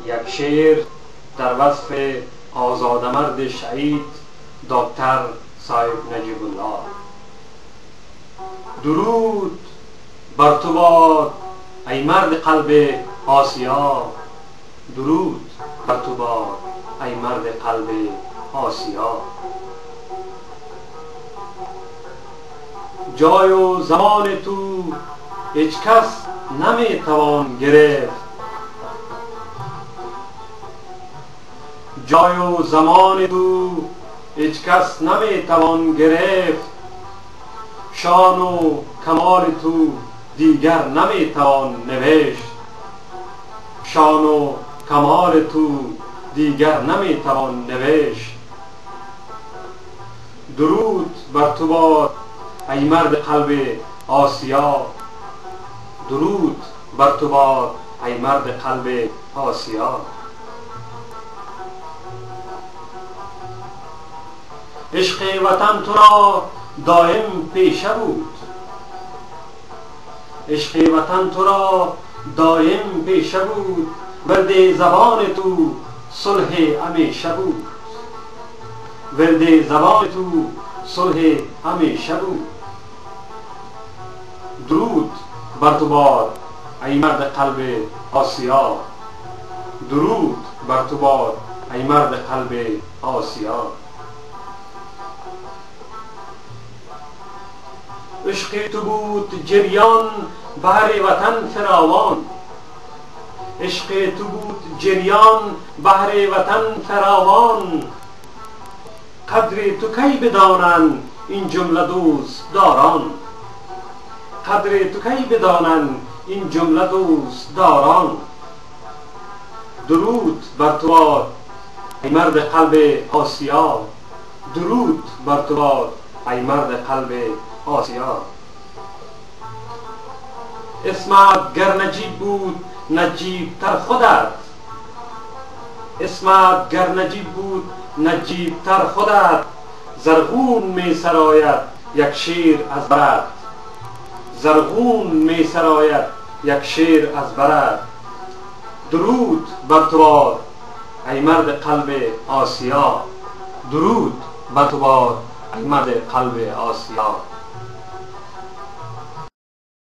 یک شعر در وصف آزادمرد شهید دکتر صاحب نجیب الله. درود بر تو باد ای مرد قلب آسیا، درود بر تو باد ای مرد قلب آسیا. جای و زمان تو هیچ کس نمی توان گرفت، جای و زمان تو هیچ کس نمی توان گرفت، شان و کمال تو دیگر نمی توان نوشت، شان و کمال تو دیگر نمی توان نوشت. درود بر تو باد ای مرد قلب آسیا، درود بر تو باد ای مرد قلب آسیا. عشق وطن تو را دائم پیشه بود، عشق وطن تو را دائم پیشه بود، ورد زبان تو صلح همیشه بود، ورد زبان تو صلح همیشه بود. درود بر تو باد ای مرد قلب آسیا، درود بر تو باد ای مرد قلب آسیا. عشق تو بود جریان بحر وطن فراوان، عشق تو بود جریان بحر وطن فراوان، قدر تو کی بدانند این جمله دوست داران، قدر تو کی بدانند این جمله دوست داران. درود بر تو باد ای مرد قلب آسیا، درود بر تو باد ای مرد قلب آسیا. اسمت گر نجیب بود نجیب تر خودت، اسمت گر نجیب بود نجیب تر خودت، زرغون می سراید یک شیر از برت، زرغون می سراید یک شیر از برت. درود بر تو باد ای مرد قلب آسیا، درود بر تو باد ای مرد قلب آسیا.